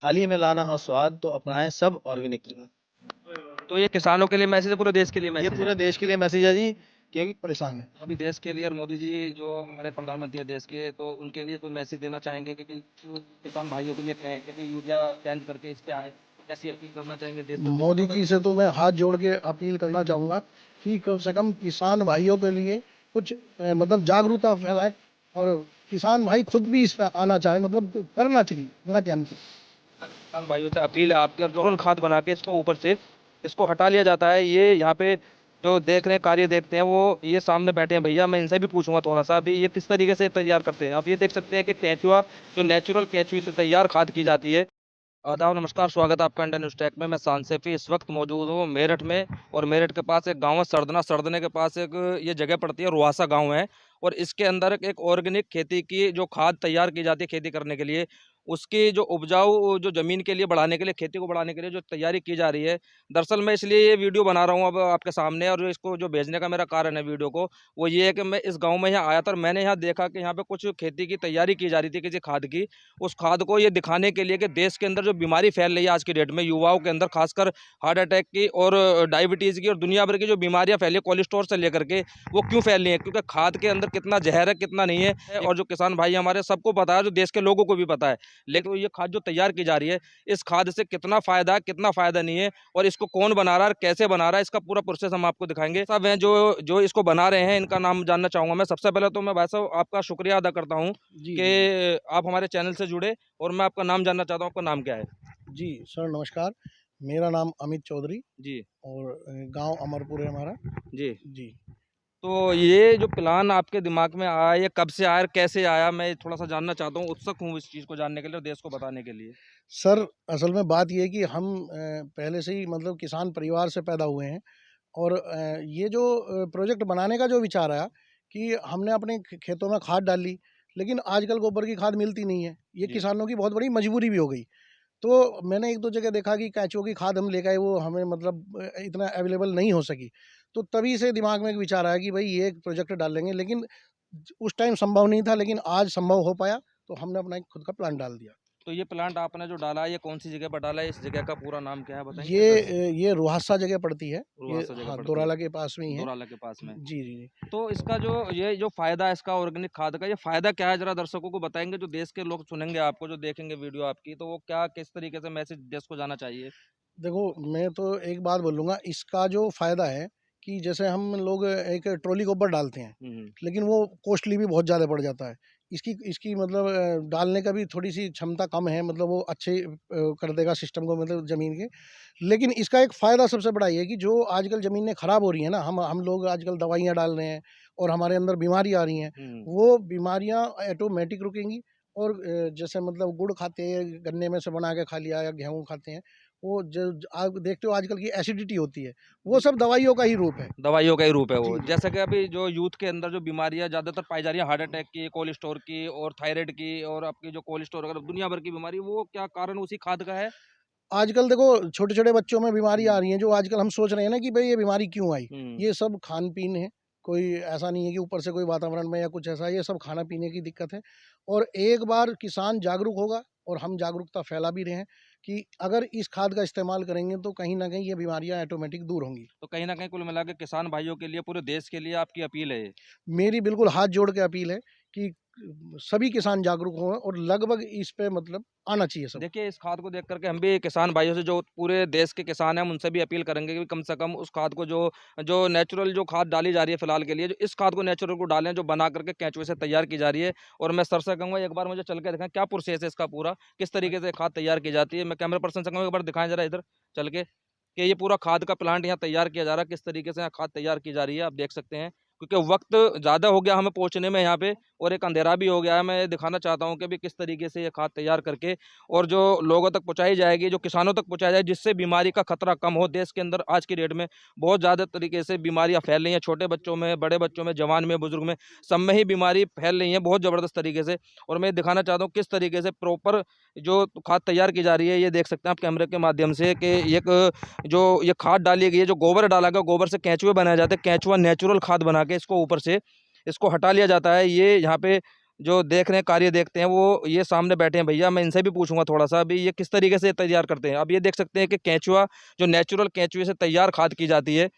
थाली में लाना हो स्वाद तो अपनाएं सब ऑर्गेनिक। तो ये किसानों के लिए मैसेज है, पूरे देश के लिए ये मैसेज है। पूरे देश के लिए मैसेज है जी, क्योंकि परेशान है। अभी देश के लिए और मोदी जी जो हमारे प्रधानमंत्री है देश के, तो उनके लिए कोई मैसेज देना चाहेंगे कि जो किसान भाइयों के लिए कहें कि यूरिया चेंज करके इस पे आए, कैसी अपील करना चाहेंगे देश को? मोदी जी से तो मैं हाथ जोड़ के अपील करना चाहूंगा कि कम से कम किसान भाइयों के लिए कुछ मतलब जागरूकता फैलाए, और किसान भाई खुद भी इस पे आना चाहे, मतलब करना चाहिए, ना क्या नहीं। किसान भाइयों से अपील है आपके, नेचुरल खाद बना के इसको ऊपर से इसको हटा लिया जाता है। ये यहाँ पे जो देख रहे हैं, कार्य देखते हैं, वो ये सामने बैठे हैं भैया, मैं इनसे भी पूछूंगा थोड़ा सा भी ये किस तरीके से तैयार करते हैं। आप ये देख सकते हैं कि केंचुआ, जो नेचुरल केंचुए से तैयार खाद की जाती है। आदाब, नमस्कार, स्वागत है आपका इंडियन न्यूज़ टैक में। मैं सांसेफी इस वक्त मौजूद हूँ मेरठ में, और मेरठ के पास एक गांव है सरदना। सरदने के पास एक ये जगह पड़ती है, रुआसा गांव है। और इसके अंदर एक ऑर्गेनिक खेती की जो खाद तैयार की जाती है खेती करने के लिए, उसकी जो उपजाऊ जो ज़मीन के लिए बढ़ाने के लिए, खेती को बढ़ाने के लिए जो तैयारी की जा रही है। दरअसल मैं इसलिए ये वीडियो बना रहा हूँ अब आपके सामने, और इसको जो भेजने का मेरा कारण है वीडियो को, वो ये है कि मैं इस गाँव में यहाँ आया था और मैंने यहाँ देखा कि यहाँ पे कुछ खेती की तैयारी की जा रही थी किसी खाद की। उस खाद को ये दिखाने के लिए कि देश के अंदर जो बीमारी फैल रही है आज की डेट में युवाओं के अंदर, खासकर हार्ट अटैक की और डायबिटीज़ की और दुनिया भर की जो बीमारियां फैली है कोलेस्ट्रॉल से लेकर के, वो क्यों फैल रही है? क्योंकि खाद के अंदर कितना जहर है कितना नहीं है, और जो किसान भाई हमारे सबको पता है, जो देश के लोगों को भी पता है। लेकिन ये खाद जो तैयार की जा रही है, इस खाद से कितना फायदा है कितना फायदा नहीं है, और इसको कौन बना रहा है और कैसे बना रहा है, इसका पूरा प्रोसेस हम आपको दिखाएंगे। सब हैं जो जो इसको बना रहे हैं, इनका नाम जानना चाहूंगा मैं। सबसे पहले तो मैं भाई साहब आपका शुक्रिया अदा करता हूँ जी जी कि आप हमारे चैनल से जुड़े, और मैं आपका नाम जानना चाहता हूँ, आपका नाम क्या है? जी सर, नमस्कार। मेरा नाम अमित चौधरी, जी। और गांव अमरपुर है हमारा। जी। जी तो ये जो प्लान आपके दिमाग में आया, ये कब से आया और कैसे आया, मैं थोड़ा सा जानना चाहता हूँ। उत्सुक हूँ इस चीज़ को जानने के लिए और देश को बताने के लिए। सर, असल में बात ये है कि हम पहले से ही मतलब किसान परिवार से पैदा हुए हैं, और ये जो प्रोजेक्ट बनाने का जो विचार आया कि हमने अपने खेतों में खाद डाली, लेकिन आजकल गोबर की खाद मिलती नहीं है। ये जी। किसानों की बहुत बड़ी मजबूरी भी हो गई। तो मैंने 1-2 जगह देखा कि केंचुओं की खाद हम लेके आए, वो हमें मतलब इतना अवेलेबल नहीं हो सकी। तो तभी से दिमाग में एक विचार आया कि भई ये एक प्रोजेक्ट डालेंगे, लेकिन उस टाइम संभव नहीं था, लेकिन आज संभव हो पाया, तो हमने अपना एक खुद का प्लांट डाल दिया। तो ये प्लांट आपने जो डाला है, ये कौन सी जगह पर डाला है? इस जगह का पूरा नाम क्या है बताएंगे ये एड्रेस? ये रुहासा जगह पड़ती है। ये रुआसा जगह हाँ, पड़ती है, दोराला के पास में ही है। दोराला के पास में। जी, जी, जी। तो इसका जो ये जो फ़ायदा है इसका ऑर्गेनिक खाद का, ये फ़ायदा क्या है ज़रा दर्शकों को बताएँगे? जो देश के लोग सुनेंगे आपको, जो देखेंगे वीडियो आपकी, तो वो क्या किस तरीके से मैसेज देश को जाना चाहिए? देखो, मैं तो एक बात बोलूँगा, इसका जो फ़ायदा है कि जैसे हम लोग एक ट्रॉली गोबर डालते हैं, हुँ, हुँ। लेकिन वो कॉस्टली भी बहुत ज़्यादा पड़ जाता है। इसकी इसकी मतलब डालने का भी थोड़ी-सी क्षमता कम है, मतलब वो अच्छे कर देगा सिस्टम को, मतलब ज़मीन के। लेकिन इसका एक फ़ायदा सबसे बड़ा ये है कि जो आजकल ज़मीनें ख़राब हो रही हैं ना, हम लोग आजकल दवाइयाँ डाल रहे हैं और हमारे अंदर बीमारी आ रही हैं, हुँ, हुँ। वो बीमारियाँ ऑटोमेटिक रुकेंगी। और जैसे मतलब गुड़ खाते हैं, गन्ने में से बना के खा लिया, या गेहूँ खाते हैं, वो आप देखते हो आजकल की एसिडिटी होती है, वो सब दवाइयों का ही रूप है। दवाइयों का ही रूप है वो। जी, जी। जैसे कि अभी जो यूथ के अंदर जो बीमारियाँ ज़्यादातर पाई जा रही हैं, हार्ट अटैक की, कोलेस्ट्रॉल की और थायराइड की, और आपकी जो कोलेस्ट्रॉल वगैरह दुनिया भर की बीमारी, वो क्या कारण उसी खाद का है? आजकल देखो छोटे-छोटे बच्चों में बीमारी आ हुँ, रही हैं, जो आजकल हम सोच रहे हैं ना कि भई ये बीमारी क्यों आई? हुँ। ये सब खान-पीन है। कोई ऐसा नहीं है कि ऊपर से कोई वातावरण में या कुछ ऐसा है, ये सब खाना-पीने की दिक्कत है। और एक बार किसान जागरूक होगा, और हम जागरूकता फैला भी रहे हैं कि अगर इस खाद का इस्तेमाल करेंगे तो कहीं न कहीं ये बीमारियाँ ऑटोमेटिक दूर होंगी। तो कहीं न कहीं कुल मिला के किसान भाइयों के लिए, पूरे देश के लिए आपकी अपील है ये। मेरी बिल्कुल हाथ जोड़ के अपील है कि सभी किसान जागरूक हों, और लगभग इस पे मतलब आना चाहिए सबको। देखिए, इस खाद को देख कर के हम भी किसान भाइयों से, जो पूरे देश के किसान हैं, हम उनसे भी अपील करेंगे कि कम से कम उस खाद को, जो जो नेचुरल जो खाद डाली जा रही है फिलहाल के लिए, जो इस खाद को नेचुरल को डालें, जो बना करके केंचुए से तैयार की जा रही है। और मैं सर से कहूँगा एक बार मुझे चल के दिखाएँ, क्या प्रोसेस है इसका पूरा, किस तरीके से खाद तैयार की जाती है? मैं कैमरा पर्सन से कहूँगा एक बार दिखाएँ ज़रा इधर चल के, कि ये पूरा खाद का प्लांट यहाँ तैयार किया जा रहा है, किस तरीके से यहाँ खाद तैयार की जा रही है, आप देख सकते हैं। क्योंकि वक़्त ज़्यादा हो गया हमें पहुँचने में यहाँ पे, और एक अंधेरा भी हो गया है। मैं दिखाना चाहता हूँ कि अभी किस तरीके से ये खाद तैयार करके और जो लोगों तक पहुँचाई जाएगी, जो किसानों तक पहुँचाया जाए, जिससे बीमारी का खतरा कम हो। देश के अंदर आज की डेट में बहुत ज़्यादा तरीके से बीमारियाँ फैल रही हैं, छोटे बच्चों में, बड़े बच्चों में, जवान में, बुजुर्ग में, सब में ही बीमारी फैल रही है बहुत ज़बरदस्त तरीके से। और मैं दिखाना चाहता हूँ किस तरीके से प्रॉपर जो खाद तैयार की जा रही है, ये देख सकते हैं आप कैमरे के माध्यम से, कि एक जो ये खाद डाली गई है, जो गोबर डाला गया, गोबर से केंचुए बनाए जाते हैं, केंचुआ नेचुरल खाद बना के इसको ऊपर से इसको हटा लिया जाता है। ये यहाँ पे जो देख रहे हैं, कार्य देखते हैं, वो ये सामने बैठे हैं भैया, मैं इनसे भी पूछूंगा थोड़ा सा भी ये किस तरीके से तैयार करते हैं। अब ये देख सकते हैं कि केंचुआ जो नेचुरल केंचुए से तैयार खाद की जाती है,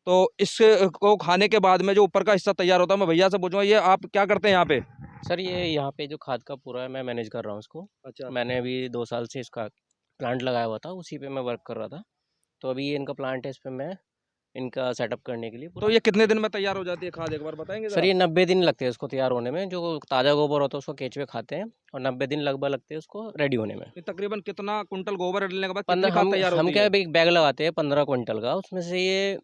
तो इसको खाने के बाद में जो ऊपर का हिस्सा तैयार होता है, मैं भैया से पूछूंगा ये आप क्या करते हैं यहाँ पे। सर ये यहाँ पे जो खाद का पूरा है मैं मैनेज कर रहा हूँ इसको। अच्छा। मैंने अभी 2 साल से इसका प्लांट लगाया हुआ था, उसी पे मैं वर्क कर रहा था। तो अभी ये इनका प्लांट है, इस पे मैं इनका सेटअप करने के लिए तो पूरा। ये कितने दिन में तैयार हो जाती है खाद, एक बार बताएंगे सर जरा। ये 90 दिन लगते हैं इसको तैयार होने में। जो ताज़ा गोबर होता है उसको केंचुए खाते हैं और 90 दिन लगभग लगते हैं उसको रेडी होने में। ये तकरीबन कितना कुंटल गोबर डालने के बाद कितनी 15 खाद तैयार हम होती क्या है। है, एक बैग लगाते हैं 15 क्विंटल का, उसमें से ये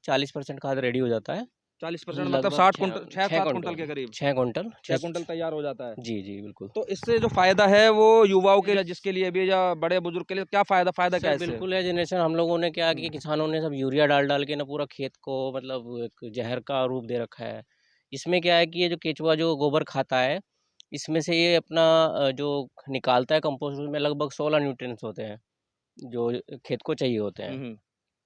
40% खाद रेडी हो जाता है। 40% मतलब लगभग 60 कुंटल, 6-7 कुंटल के छः करीब। छः कुंटल 6 कुंटल तैयार हो जाता है। जी जी बिल्कुल। तो इससे जो फायदा है वो युवाओं के लिए, जिसके लिए भी, या बड़े बुजुर्ग के लिए क्या फायदा, फायदा क्या सर है इससे। बिल्कुल है जनरेशन। हम लोगों ने क्या कि किसानों ने सब यूरिया डाल डाल के ना पूरा खेत को मतलब एक जहर का रूप दे रखा है। इसमें क्या है कि ये जो केचुआ जो गोबर खाता है, इसमें से ये अपना जो निकालता है कंपोस्ट, उसमें लगभग 16 न्यूट्रिएंट्स होते हैं जो खेत को चाहिए होते हैं। हम्म।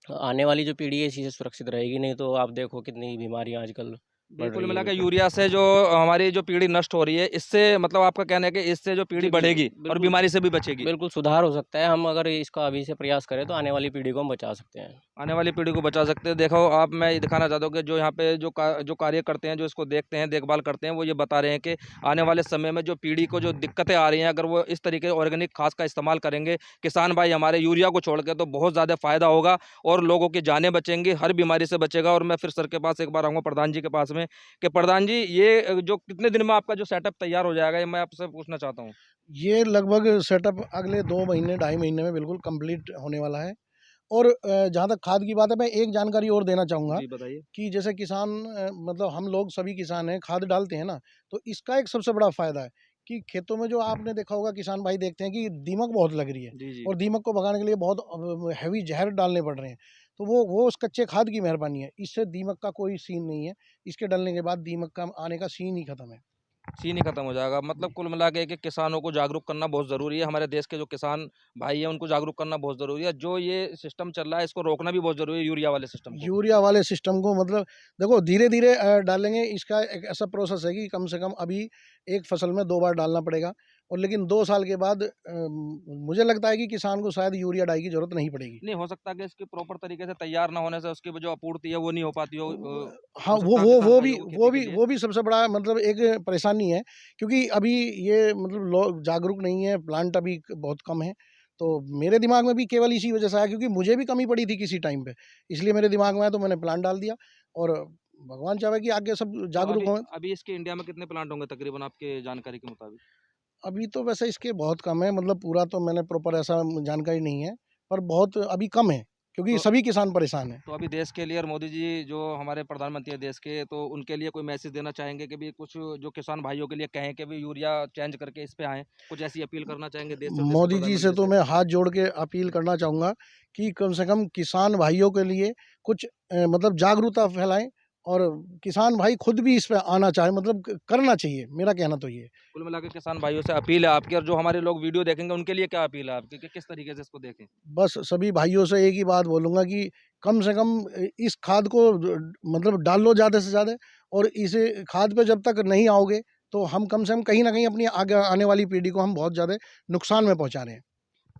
आने वाली जो पीढ़ी है इसी से सुरक्षित रहेगी, नहीं तो आप देखो कितनी बीमारियां आजकल ये बढ़ कुल रही है मिला के बिल्कुल। यूरिया से जो हमारी जो पीढ़ी नष्ट हो रही है, इससे मतलब आपका कहना है कि इससे जो पीढ़ी जी बिल्कुल बढ़ेगी और बिल्कुल। बीमारी से भी बचेगी। बिल्कुल सुधार हो सकता है, हम अगर इसका अभी से प्रयास करें तो आने वाली पीढ़ी को हम बचा सकते हैं। आने वाली पीढ़ी को बचा सकते हैं। देखो आप, मैं ये दिखाना चाहता हूँ कि जो यहाँ पे जो कार्य करते हैं, जो इसको देखते हैं, देखभाल करते हैं, वो ये बता रहे हैं कि आने वाले समय में जो पीढ़ी को जो दिक्कतें आ रही हैं, अगर वो इस तरीके ऑर्गेनिक खाद का इस्तेमाल करेंगे, किसान भाई हमारे, यूरिया को छोड़ के, तो बहुत ज़्यादा फायदा होगा और लोगों की जानें बचेंगी, हर बीमारी से बचेगा। और मैं फिर सर के पास एक बार आऊँगा, प्रधान जी के पास में, कि प्रधान जी ये जो कितने दिन में आपका जो सेटअप तैयार हो जाएगा, ये मैं आपसे पूछना चाहता हूँ। ये लगभग सेटअप अगले 2 महीने, ढाई महीने में बिल्कुल कंप्लीट होने वाला है। और जहाँ तक खाद की बात है, मैं एक जानकारी और देना चाहूँगा जी बताइए। कि जैसे किसान मतलब हम लोग सभी किसान हैं, खाद डालते हैं ना, तो इसका एक सबसे बड़ा फ़ायदा है कि खेतों में जो आपने देखा होगा, किसान भाई देखते हैं कि दीमक बहुत लग रही है जी जी। और दीमक को भगाने के लिए बहुत हैवी ज़हर डालने पड़ रहे हैं। तो वो उस कच्चे खाद की मेहरबानी है, इससे दीमक का कोई सीन नहीं है। इसके डलने के बाद दीमक का आने का सीन ही खत्म है। सीन ही खत्म हो जाएगा। मतलब जी। कुल मिला के कि किसानों को जागरूक करना बहुत ज़रूरी है। हमारे देश के जो किसान भाई हैं उनको जागरूक करना बहुत ज़रूरी है। जो ये सिस्टम चल रहा है इसको रोकना भी बहुत ज़रूरी है, यूरिया वाले सिस्टम को। यूरिया वाले सिस्टम को मतलब देखो धीरे-धीरे डालेंगे। इसका एक ऐसा प्रोसेस है कि कम से कम अभी एक फसल में 2 बार डालना पड़ेगा और लेकिन 2 साल के बाद मुझे लगता है कि किसान को शायद यूरिया डाई की ज़रूरत नहीं पड़ेगी। नहीं हो सकता कि इसकी प्रॉपर तरीके से तैयार ना होने से उसकी जो आपूर्ति है वो नहीं हो पाती हो। हाँ, हो सकता है किसान भाइयों को खेती के लिए। वो भी सबसे बड़ा मतलब एक परेशानी है क्योंकि अभी ये मतलब लोग जागरूक नहीं है, प्लांट अभी बहुत कम है। तो मेरे दिमाग में भी केवल इसी वजह से आया क्योंकि मुझे भी कमी पड़ी थी किसी टाइम पे, इसलिए मेरे दिमाग में आया तो मैंने प्लांट डाल दिया और भगवान चाहे कि आगे सब तो जागरूक अभी हों। अभी इसके इंडिया में कितने प्लांट होंगे तकरीबन आपके जानकारी के मुताबिक? अभी तो वैसे इसके बहुत कम है, मतलब पूरा तो मैंने प्रॉपर ऐसा जानकारी नहीं है, पर बहुत अभी कम है क्योंकि तो सभी किसान परेशान हैं। तो अभी देश के लिए और मोदी जी जो हमारे प्रधानमंत्री हैं देश के, तो उनके लिए कोई मैसेज देना चाहेंगे कि भी कुछ जो किसान भाइयों के लिए कहें कि भी यूरिया चेंज करके इस पे आएँ? कुछ ऐसी अपील करना चाहेंगे देश के मोदी जी से प्रधानमंत्री तो से? मैं हाथ जोड़ के अपील करना चाहूँगा कि कम से कम किसान भाइयों के लिए कुछ मतलब जागरूकता फैलाएँ और किसान भाई खुद भी इस पे आना चाहें, मतलब करना चाहिए, मेरा कहना तो ये है। कुल मिला के किसान भाइयों से अपील है आपकी, और जो हमारे लोग वीडियो देखेंगे उनके लिए क्या अपील है आपकी कि किस तरीके से इसको देखें? बस सभी भाइयों से एक ही बात बोलूँगा कि कम से कम इस खाद को मतलब डालो ज़्यादा से ज़्यादा और इसे खाद पे जब तक नहीं आओगे, तो हम कम से कम कहीं न कहीं अपनी आगे आने वाली पीढ़ी को हम बहुत ज़्यादा नुकसान में पहुँचा रहे हैं।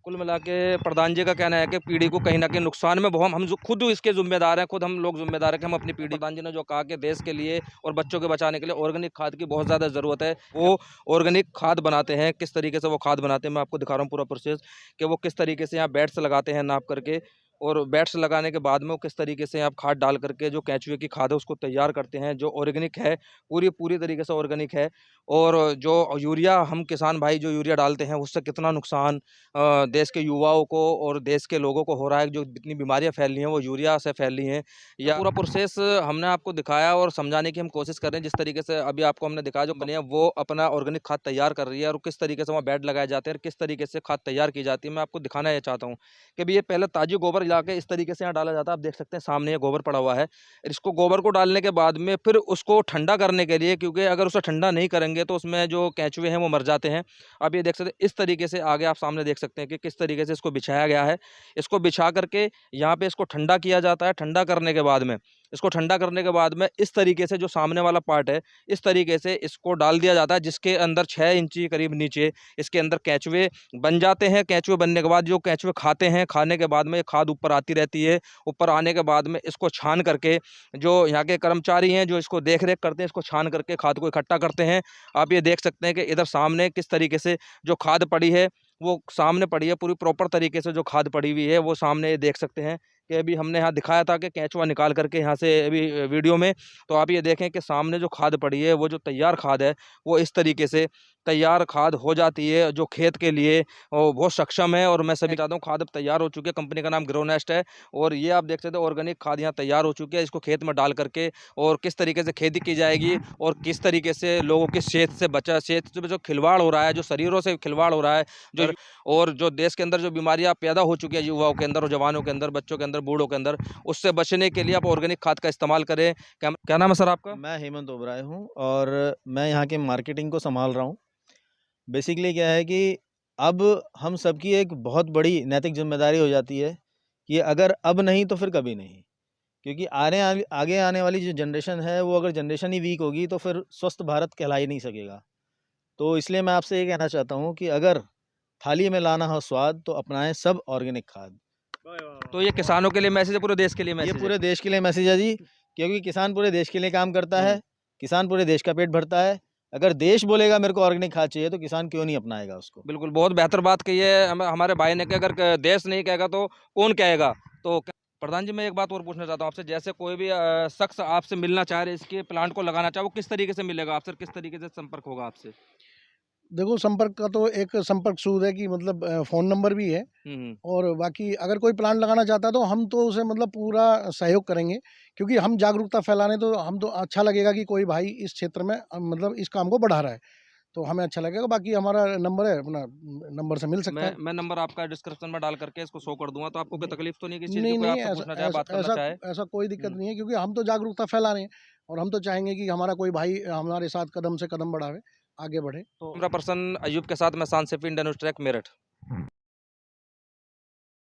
कुल मिला के प्रधान जी का कहना है कि पीढ़ी को कहीं न कहीं नुकसान में हम जो खुद इसके ज़िम्मेदार हैं, खुद हम लोग ज़िम्मेदार हैं कि हम अपनी पीढ़ी, प्रधान जी ने जो कहा कि देश के लिए और बच्चों के बचाने के लिए ऑर्गेनिक खाद की बहुत ज़्यादा ज़रूरत है। वो ऑर्गेनिक खाद बनाते हैं, किस तरीके से वो खाद बनाते हैं मैं आपको दिखा रहा हूँ पूरा प्रोसेस, कि वो किस तरीके से यहाँ बेड्स लगाते हैं नाप करके, और बेड्स लगाने के बाद में वो किस तरीके से आप खाद डाल करके जो केंचुए की खाद है उसको तैयार करते हैं, जो ऑर्गेनिक है, पूरी पूरी तरीके से ऑर्गेनिक है। और जो यूरिया हम किसान भाई जो यूरिया डालते हैं उससे कितना नुकसान देश के युवाओं को और देश के लोगों को हो रहा है, जो जितनी बीमारियां फैल रही हैं वो यूरिया से फैल रही हैं। या पूरा प्रोसेस हमने आपको दिखाया और समझाने की हम कोशिश कर रहे हैं, जिस तरीके से अभी आपको हमने दिखाया, जो कंपनी है वो अपना ऑर्गेनिक खाद तैयार कर रही है और किस तरीके से वहाँ बेड लगाए जाते हैं और किस तरीके से खाद तैयार की जाती है, मैं आपको दिखाना ये चाहता हूँ कि भी ये पहले ताजी गोबर ला के इस तरीके से यहाँ डाला जाता है। आप देख सकते हैं सामने ये गोबर पड़ा हुआ है। इसको गोबर को डालने के बाद में फिर उसको ठंडा करने के लिए, क्योंकि अगर उसे ठंडा नहीं करेंगे तो उसमें जो केंचुए हैं वो मर जाते हैं। आप ये देख सकते हैं इस तरीके से, आगे आप सामने देख सकते हैं कि किस तरीके से इसको बिछाया गया है। इसको बिछा करके यहाँ पे इसको ठंडा किया जाता है। ठंडा करने के बाद में इसको ठंडा करने के बाद में इस तरीके से जो सामने वाला पार्ट है, इस तरीके से इसको डाल दिया जाता है, जिसके अंदर 6 इंची करीब नीचे इसके अंदर केंचुए बन जाते हैं। केंचुए बनने के बाद जो केंचुए खाते हैं, खाने के बाद में ये खाद ऊपर आती रहती है। ऊपर आने के बाद में इसको छान करके जो यहाँ के कर्मचारी हैं जो इसको देख रेख करते हैं, इसको छान करके खाद को इकट्ठा करते हैं। आप ये देख सकते हैं कि इधर सामने किस तरीके से जो खाद पड़ी है वो सामने पड़ी है, पूरी प्रॉपर तरीके से जो खाद पड़ी हुई है वो सामने ये देख सकते हैं कि अभी हमने यहाँ दिखाया था कि केंचुआ निकाल करके यहाँ से अभी वीडियो में, तो आप ये देखें कि सामने जो खाद पड़ी है वो जो तैयार खाद है वो इस तरीके से तैयार खाद हो जाती है, जो खेत के लिए वो बहुत सक्षम है। और मैं सभी चाहता हूँ खाद अब तैयार हो चुकी है, कंपनी का नाम ग्रोनेस्ट है। और ये आप देख सकते हैं ऑर्गेनिक खाद यहाँ तैयार हो चुकी है। इसको खेत में डाल करके और किस तरीके से खेती की जाएगी और किस तरीके से लोगों की सेहत से बचा, सेहत से जो खिलवाड़ हो रहा है, जो शरीरों से खिलवाड़ हो रहा है, जो और जो देश के अंदर जो बीमारियां पैदा हो चुकी है युवाओं के अंदर और जवानों के अंदर, बच्चों के अंदर, बूढ़ों के अंदर, उससे बचने के लिए आप ऑर्गेनिक खाद का इस्तेमाल करें। क्या नाम है सर आपका? मैं हेमंत ओबराय हूँ और मैं यहाँ के मार्केटिंग को संभाल रहा हूँ। बेसिकली क्या है कि अब हम सबकी एक बहुत बड़ी नैतिक जिम्मेदारी हो जाती है कि अगर अब नहीं तो फिर कभी नहीं, क्योंकि आगे आने वाली जो जनरेशन है वो अगर जनरेशन ही वीक होगी तो फिर स्वस्थ भारत कहला ही नहीं सकेगा। तो इसलिए मैं आपसे ये कहना चाहता हूँ कि अगर थाली में लाना हो स्वाद तो अपनाएं सब ऑर्गेनिक खाद। तो ये किसानों के लिए मैसेज है, पूरे देश के लिए ये मैसेज है। पूरे देश के लिए मैसेज है जी, क्योंकि किसान पूरे देश के लिए काम करता है, किसान पूरे देश का पेट भरता है। अगर देश बोलेगा मेरे को ऑर्गेनिक खाद चाहिए तो किसान क्यों नहीं अपनाएगा उसको। बिल्कुल, बहुत बेहतर बात कही है हमारे भाई ने कि अगर देश नहीं कहेगा तो कौन कहेगा। तो प्रधान जी, मैं एक बात और पूछना चाहता हूँ आपसे, जैसे कोई भी शख्स आपसे मिलना चाह रहे, इसके प्लांट को लगाना चाहे, वो किस तरीके से मिलेगा आपसे, किस तरीके से संपर्क होगा आपसे? देखो, संपर्क का तो एक संपर्क सूद है कि मतलब फ़ोन नंबर भी है। और बाकी अगर कोई प्लांट लगाना चाहता है तो हम तो उसे मतलब पूरा सहयोग करेंगे, क्योंकि हम जागरूकता फैलाने, तो हम तो अच्छा लगेगा कि कोई भाई इस क्षेत्र में मतलब इस काम को बढ़ा रहा है, तो हमें अच्छा लगेगा। बाकी हमारा नंबर है, अपना नंबर से मिल सकता है। मैं नंबर आपका डिस्क्रिप्शन में डाल करके इसको शो कर दूंगा, तो आपको कोई तकलीफ तो नहीं किसी चीज़ की, नहीं, कोई नहीं, आपसे ऐसा पूछना चाहे, ऐसा बात करना ऐसा चाहे? ऐसा कोई दिक्कत हुँ। नहीं है, क्योंकि हम तो जागरूकता फैला रहे हैं और हम तो चाहेंगे कि हमारा कोई भाई हमारे साथ कदम से कदम बढ़ावे, आगे बढ़े। तो कैमरा पर्सन अयूब के साथ मैं Shan Saifi, India News Track, Meerut.